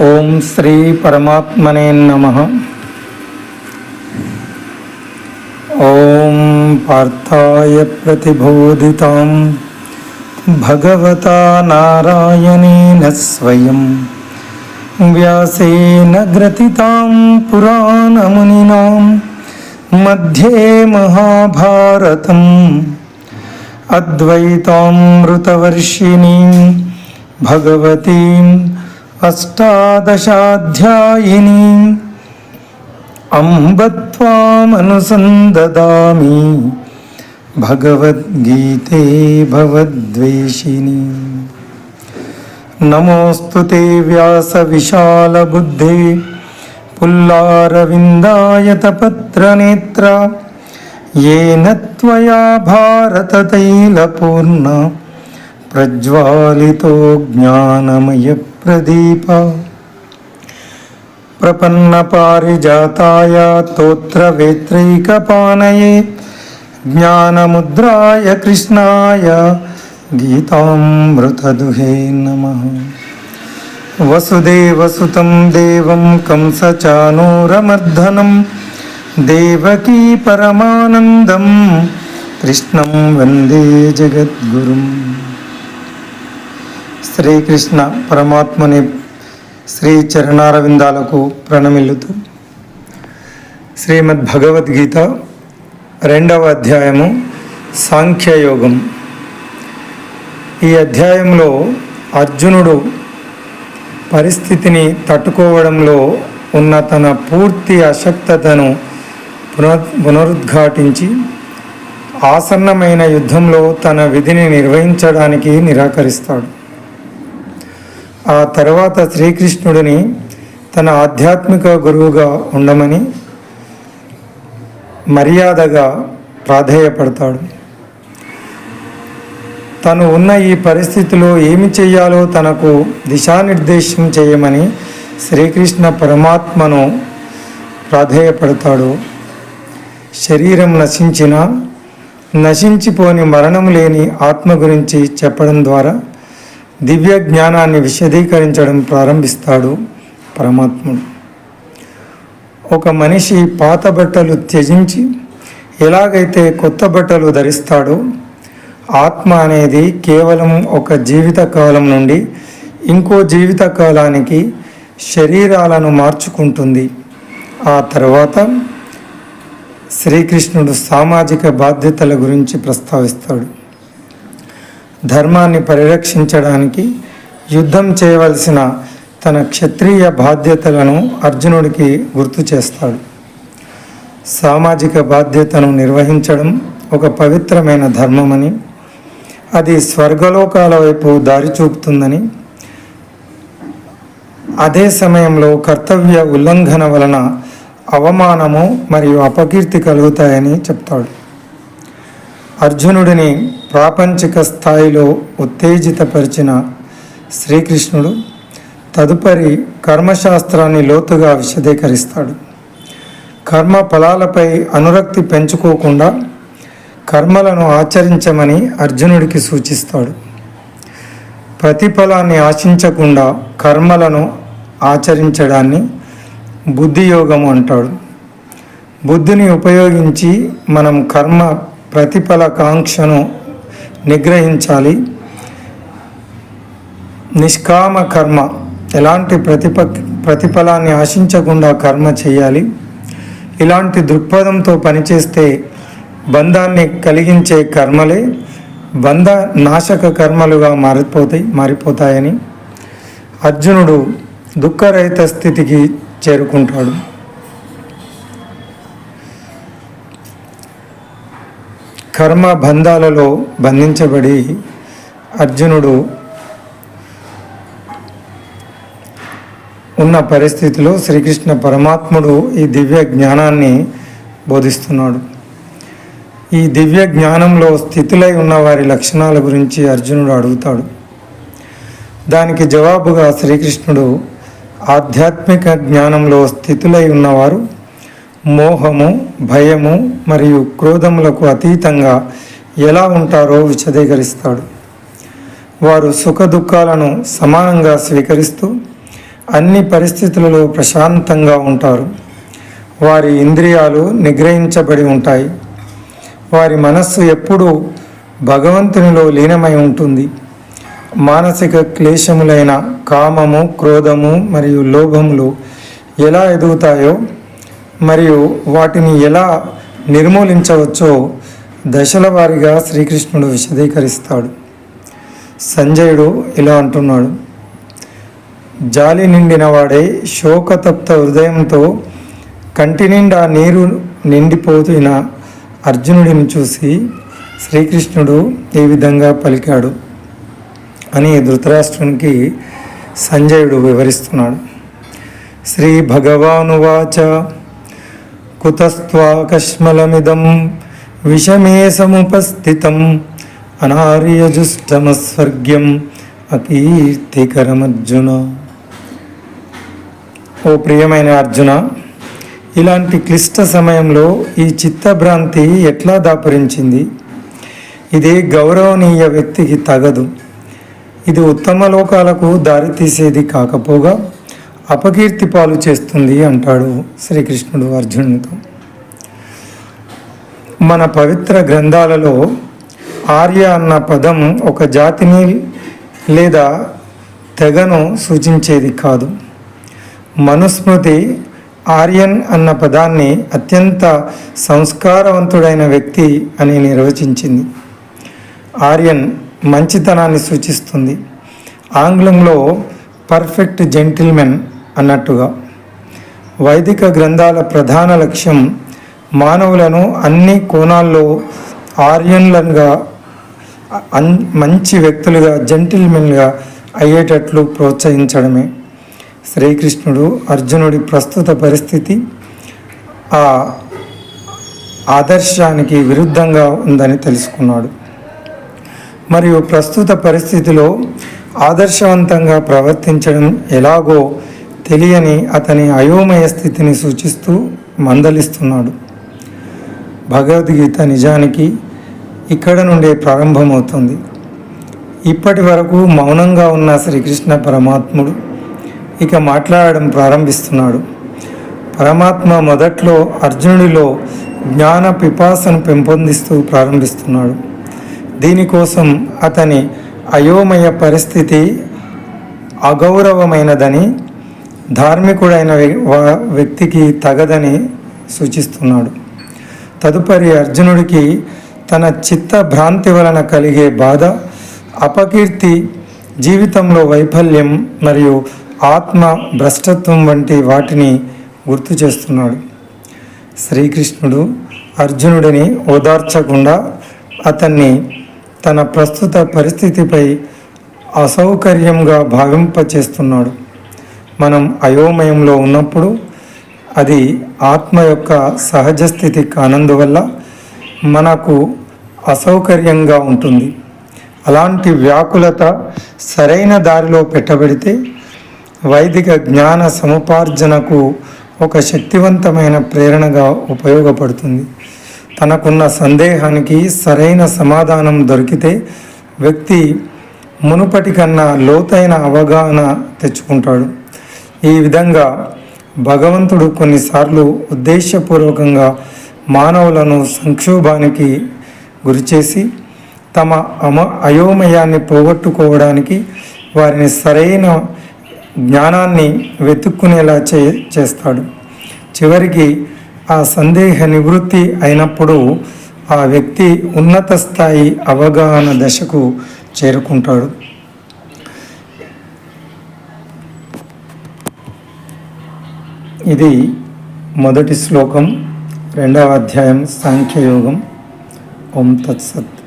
ఓం శ్రీ పరమాత్మనే నమః. ఓం పార్థాయ ప్రతిబోధితాం భగవతా నారాయణేన స్వయం వ్యాసేన గ్రథితాం పురాణమునినాం మధ్యే మహాభారతం అద్వైతామృతవర్షిణీం భగవతీం అష్టాదశాధ్యాయినీం అంబ త్వామనుసందదామి భగవద్గీతే భవద్వేషిణీ. నమోऽस्तु వ్యాస విశాల బుద్ధే పుల్లారవిందాయతపత్రనేత్ర येन त्वया भारततैलपूर्ण प्रज्वालितो ज्ञानमयप्रदीप. प्रपन्नपारिजाताय तोत्रवेत्रैकपाणये ज्ञानमुद्राय कृष्णाय गीतामृतदुहे नमः. वसुदेवसुतं देवं कंसचाणूरमर्दनं देवकी परमानंदं कृष्णं वंदे जगद्गुरुं. శ్రీకృష్ణ పరమాత్మని శ్రీ చరణారవిందాలకు ప్రణమిల్లుతూ శ్రీమద్ భగవద్గీత 2వ అధ్యాయము సాంఖ్యయోగం. ఈ అధ్యాయంలో అర్జునుడు పరిస్థితిని తట్టుకోవడంలో ఉన్న తన పూర్తి అశక్తతను పునరుద్ఘాటించి ఆసన్నమైన యుద్ధంలో తన విధిని నిర్వహించడానికి నిరాకరిస్తాడు. ఆ తర్వాత శ్రీకృష్ణుడిని తన ఆధ్యాత్మిక గురువుగా ఉండమని మర్యాదగా ప్రాధేయపడతాడు. తను ఉన్న ఈ పరిస్థితిలో ఏమి చేయాలో తనకు దిశానిర్దేశం చేయమని శ్రీకృష్ణ పరమాత్మను ప్రాధేయపడతాడు. శరీరం నశించినా నశించిపోని మరణం లేని ఆత్మ గురించి చెప్పడం ద్వారా దివ్య జ్ఞానాన్ని విశదీకరించడం ప్రారంభిస్తాడు పరమాత్ముడు. ఒక మనిషి పాత బట్టలు త్యజించి ఎలాగైతే కొత్త బట్టలు ధరిస్తాడో ఆత్మ అనేది కేవలం ఒక జీవిత కాలం నుండి ఇంకో జీవిత కాలానికి శరీరాలను మార్చుకుంటుంది. ఆ తర్వాత శ్రీకృష్ణుడు సామాజిక బాధ్యతల గురించి ప్రస్తావిస్తాడు. ధర్మాన్ని పరిరక్షించడానికి యుద్ధం చేయవలసిన తన క్షత్రియ బాధ్యతలను అర్జునుడికి గుర్తు చేస్తాడు. సామాజిక బాధ్యతను నిర్వహించడం ఒక పవిత్రమైన ధర్మమని, అది స్వర్గలోకాల వైపు దారి చూపుతుందని, అదే సమయంలో కర్తవ్య ఉల్లంఘన వలన అవమానము మరియు అపకీర్తి కలుగుతాయని చెప్తాడు. అర్జునుడిని ప్రాపంచిక స్థాయిలో ఉత్తేజితపరిచిన శ్రీకృష్ణుడు తదుపరి కర్మశాస్త్రాన్ని లోతుగా విశదీకరిస్తాడు. కర్మ ఫలాలపై అనురక్తి పెంచుకోకుండా కర్మలను ఆచరించమని అర్జునుడికి సూచిస్తాడు. ప్రతిఫలాన్ని ఆశించకుండా కర్మలను ఆచరించడాన్ని బుద్ధియోగము అంటాడు. బుద్ధిని ఉపయోగించి మనం కర్మ ప్రతిఫల కాంక్షను నిగ్రహించాలి. నిష్కామ కర్మ, ఎలాంటి ప్రతిఫలాన్ని ఆశించకుండా కర్మ చేయాలి. ఇలాంటి దృక్పథంతో పనిచేస్తే బంధాన్ని కలిగించే కర్మలే బంధ నాశక కర్మలుగా మారిపోతాయని అర్జునుడు దుఃఖరహిత స్థితికి చేరుకుంటాడు. కర్మ బంధాలలో బంధించబడి అర్జునుడు ఉన్న పరిస్థితిలో శ్రీకృష్ణ పరమాత్ముడు ఈ దివ్య జ్ఞానాన్ని బోధిస్తున్నాడు. ఈ దివ్య జ్ఞానంలో స్థితులై ఉన్న వారి లక్షణాల గురించి అర్జునుడు అడుగుతాడు. దానికి జవాబుగా శ్రీకృష్ణుడు ఆధ్యాత్మిక జ్ఞానంలో స్థితులై ఉన్నవారు మోహము, భయము మరియు క్రోధములకు అతీతంగా ఎలా ఉంటారో విశదీకరిస్తాడు. వారు సుఖ దుఃఖాలను సమానంగా స్వీకరిస్తూ అన్ని పరిస్థితులలో ప్రశాంతంగా ఉంటారు. వారి ఇంద్రియాలు నిగ్రహించబడి ఉంటాయి. వారి మనస్సు ఎప్పుడూ భగవంతునిలో లీనమై ఉంటుంది. మానసిక క్లేశములైన కామము, క్రోధము మరియు లోభములు ఎలా ఎదుగుతాయో మరియు వాటిని ఎలా నిర్మూలించవచ్చో దశల వారీగా శ్రీకృష్ణుడు విశదీకరిస్తాడు. సంజయుడు ఇలా అంటున్నాడు: జాలి నిండిన వాడే శోకతప్త హృదయంతో కంటి నిండా నీరు నిండిపోతున్న అర్జునుడిని చూసి శ్రీకృష్ణుడు ఈ విధంగా పలికాడు అని ధృతరాష్ట్రునికి సంజయుడు వివరిస్తున్నాడు. శ్రీ భగవానువాచ కుతస్త్వాకశ్మలమిదం విషమే సముపస్థితం అనార్యజుష్టమస్వర్గ్యం అకీర్తికరమర్జున. ఓ ప్రియమైన అర్జున, ఇలాంటి క్లిష్ట సమయంలో ఈ చిత్తభ్రాంతి ఎట్లా దాపురించింది? ఇది గౌరవనీయ వ్యక్తికి తగదు. ఇది ఉత్తమ లోకాలకు దారితీసేది కాకపోగా అపకీర్తి పాలు చేస్తుంది అంటాడు శ్రీకృష్ణుడు అర్జునుడితో. మన పవిత్ర గ్రంథాలలో ఆర్య అన్న పదం ఒక జాతిని లేదా తెగను సూచించేది కాదు. మనుస్మృతి ఆర్యన్ అన్న పదాన్ని అత్యంత సంస్కారవంతుడైన వ్యక్తి అని నిర్వచించింది. ఆర్యన్ మంచితనాన్ని సూచిస్తుంది. ఆంగ్లంలో పర్ఫెక్ట్ జెంటిల్మెన్ అన్నట్టుగా. వైదిక గ్రంథాల ప్రధాన లక్ష్యం మానవులను అన్ని కోణాల్లో ఆర్యన్లుగా, మంచి వ్యక్తులుగా, జెంటిల్మెన్గా అయ్యేటట్లు ప్రోత్సహించడమే. శ్రీకృష్ణుడు అర్జునుడి ప్రస్తుత పరిస్థితి ఆ ఆదర్శానికి విరుద్ధంగా ఉందని తెలుసుకున్నాడు. మరియు ప్రస్తుత పరిస్థితిలో ఆదర్శవంతంగా ప్రవర్తించడం ఎలాగో తెలియని అతని అయోమయ స్థితిని సూచిస్తూ మందలిస్తున్నాడు. భగవద్గీత నిజానికి ఇక్కడ నుండే ప్రారంభమవుతుంది. ఇప్పటి వరకు మౌనంగా ఉన్న శ్రీకృష్ణ పరమాత్ముడు ఇక మాట్లాడడం ప్రారంభిస్తున్నాడు. పరమాత్మ మొదట్లో అర్జునుడిలో జ్ఞాన పిపాసను పెంపొందిస్తూ ప్రారంభిస్తున్నాడు. దీనికోసం అతని అయోమయ పరిస్థితి అగౌరవమైనదని, ధార్మికుడైన వ్యక్తికి తగదని సూచిస్తున్నాడు. తదుపరి అర్జునుడికి తన చిత్త భ్రాంతి వలన కలిగే బాధ, అపకీర్తి, జీవితంలో వైఫల్యం మరియు ఆత్మ భ్రష్టత్వం వంటి వాటిని గుర్తు చేస్తున్నాడు. శ్రీకృష్ణుడు అర్జునుడిని ఓదార్చకుండా అతన్ని తన ప్రస్తుత పరిస్థితిపై అసౌకర్యంగా భావింపచేస్తున్నాడు. మనం అయోమయంలో ఉన్నప్పుడు అది ఆత్మ యొక్క సహజ స్థితి కానందువల్ల మనకు అసౌకర్యంగా ఉంటుంది. అలాంటి వ్యాకులత సరైన దారిలో పెట్టబడితే వైదిక జ్ఞాన సముపార్జనకు ఒక శక్తివంతమైన ప్రేరణగా ఉపయోగపడుతుంది. తనకున్న సందేహానికి సరైన సమాధానం దొరికితే వ్యక్తి మునుపటి కన్నా లోతైన అవగాహన తెచ్చుకుంటాడు. ఈ విధంగా భగవంతుడు కొన్నిసార్లు ఉద్దేశపూర్వకంగా మానవులను సంక్షోభానికి గురిచేసి తమ అయోమయాన్ని పోగొట్టుకోవడానికి వారిని సరైన జ్ఞానాన్ని వెతుక్కునేలా చేస్తాడు. చివరికి ఆ సందేహ నివృత్తి అయినప్పుడు ఆ వ్యక్తి ఉన్నత స్థాయి అవగాహన దశకు చేరుకుంటాడు. ఇది మొదటి శ్లోకం, 2వ అధ్యాయం సాంఖ్యయోగం. ఓం తత్సత్.